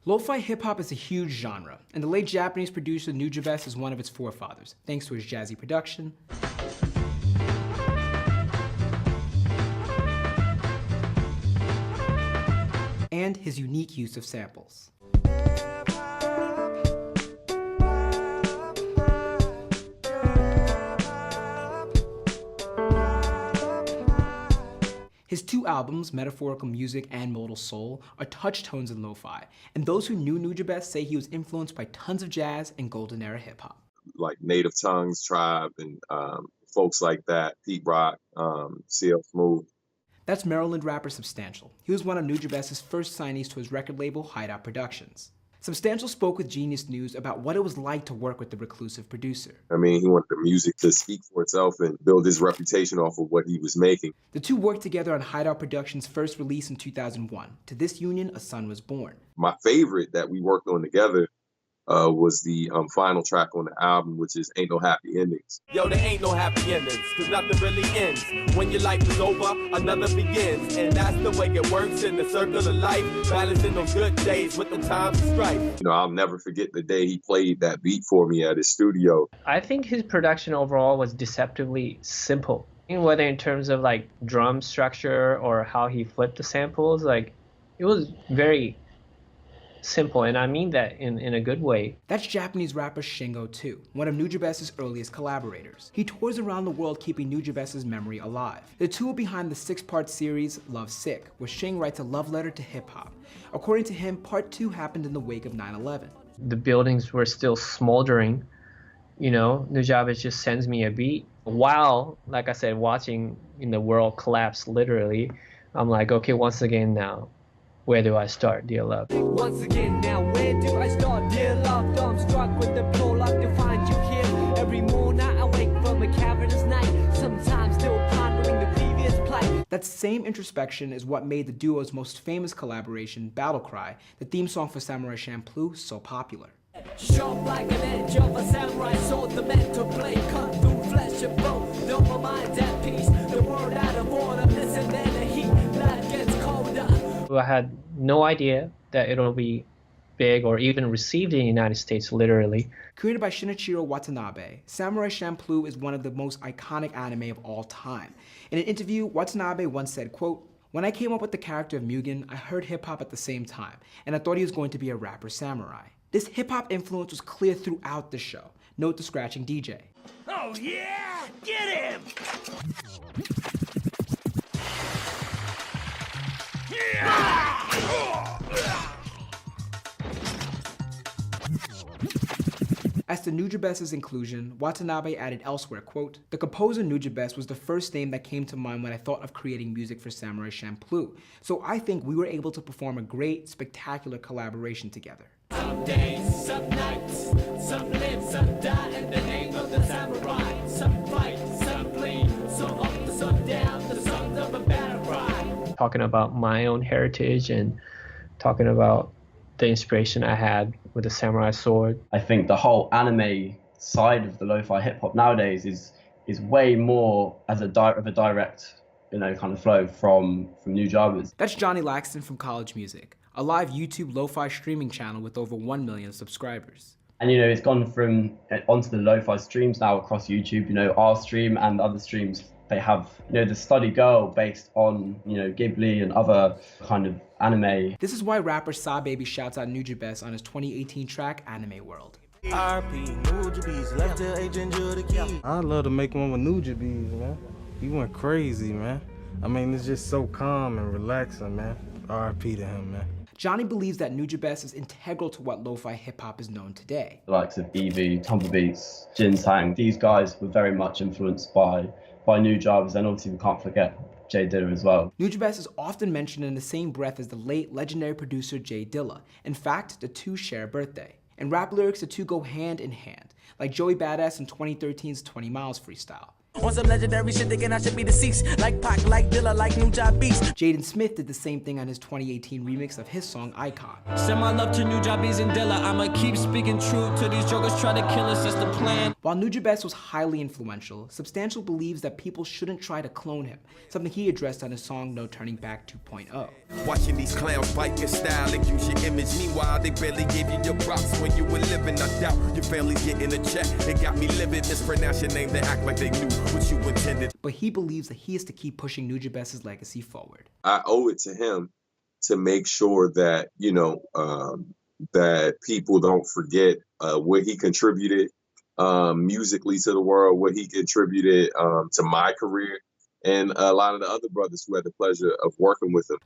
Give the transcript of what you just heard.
Lo-fi hip-hop is a huge genre, and the late Japanese producer Nujabes is one of its forefathers, thanks to his jazzy production, and his unique use of samples. His two albums, Metaphorical Music and Modal Soul, are touchstones in lo-fi, and those who knew Nujabes say he was influenced by tons of jazz and golden era hip-hop. Like Native Tongues, Tribe, and folks like that, Pete Rock, CL Smooth. That's Maryland rapper Substantial. He was one of Nujabes' first signees to his record label, Hideout Productions. Substantial spoke with Genius News about what it was like to work with the reclusive producer. I mean, he wanted the music to speak for itself and build his reputation off of what he was making. The two worked together on Hideout Productions' first release in 2001. To this union, a son was born. My favorite that we worked on together was the final track on the album, which is Ain't No Happy Endings. Yo, there ain't no happy endings, cause nothing really ends. When your life is over, another begins. And that's the way it works in the circle of life, balancing those good days with the times of strife. You know, I'll never forget the day he played that beat for me at his studio. I think his production overall was deceptively simple. Whether in terms of like drum structure or how he flipped the samples, like it was very simple, and I mean that in a good way. That's Japanese rapper Shingo too, one of Nujabes' earliest collaborators. He tours around the world keeping Nujabes' memory alive. The two are behind the 6-part series Love Sick, where Shing writes a love letter to hip-hop. According to him, part 2 happened in the wake of 9/11. The buildings were still smoldering. You know, Nujabes just sends me a beat. While, like I said, watching the world collapse literally, I'm like, okay, once again now, where do I start, dear love? Once again, now where do I start, dear love? Though I'm struck with the prologue to find you here. Every morning I wake from a cavernous night, sometimes still pondering the previous plight. That same introspection is what made the duo's most famous collaboration, Battle Cry, the theme song for Samurai Champloo, so popular. Sharp like an edge of a samurai sword, the mental blade cut through flesh and bone. Though my mind's at peace, the world out of order, listen and the heat, life gets colder. I had no idea that it'll be big or even received in the United States, literally. Created by Shinichiro Watanabe, Samurai Champloo is one of the most iconic anime of all time. In an interview, Watanabe once said, quote, "When I came up with the character of Mugen, I heard hip-hop at the same time, and I thought he was going to be a rapper samurai." This hip-hop influence was clear throughout the show. Note the scratching DJ. Oh yeah, get him! As to Nujabes' inclusion, Watanabe added elsewhere, quote, "The composer Nujabes was the first name that came to mind when I thought of creating music for Samurai Champloo, so I think we were able to perform a great, spectacular collaboration together." Some days, some nights, some live, some die in the name of the samurai. Some fight, some bleed, some up, some down, the sons of a battle cry. Talking about my own heritage and talking about the inspiration I had with the samurai sword. I think the whole anime side of the lo-fi hip-hop nowadays is way more as a direct, kind of flow from Nujabes. That's Johnny Laxton from College Music, a live YouTube lo-fi streaming channel with over 1 million subscribers. And it's gone from onto the lo-fi streams now across YouTube. Our stream and other streams, they have the Study Girl based on Ghibli and other kind of anime. This is why rapper Sa Baby shouts out Nujabes on his 2018 track Anime World. Nujabes left the agent the key. I'd love to make one with Nujabes, man. He went crazy, man. I mean, it's just so calm and relaxing, man. R.I.P. to him, man. Johnny believes that Nujabes is integral to what lo-fi hip-hop is known today. The likes of Evie, Tumblebeats, Jinsang, these guys were very much influenced by Nujabes, and obviously we can't forget Jay Dilla as well. Nujabes is often mentioned in the same breath as the late legendary producer Jay Dilla. In fact, the two share a birthday. In rap lyrics, the two go hand in hand, like Joey Badass in 2013's 20 Miles freestyle. On some legendary shit, thinking I should be deceased. Like Pac, like Dilla, like Nujabes. Jaden Smith did the same thing on his 2018 remix of his song Icon. Send my love to Nujabes and Dilla. I'ma keep speaking true to these jokers try to kill us, it's the plan. While Nujabes was highly influential, Substantial believes that people shouldn't try to clone him, something he addressed on his song No Turning Back 2.0. Watching these clowns bite your style and use your image image. Meanwhile, they barely gave you your props when you were living. I doubt your family's getting a check. It got me livid. Mispronounce your name, they act like they knew what you intended. But he believes that he has to keep pushing Nujabes' legacy forward. I owe it to him to make sure that, you know, that people don't forget what he contributed musically to the world, what he contributed to my career, and a lot of the other brothers who had the pleasure of working with him.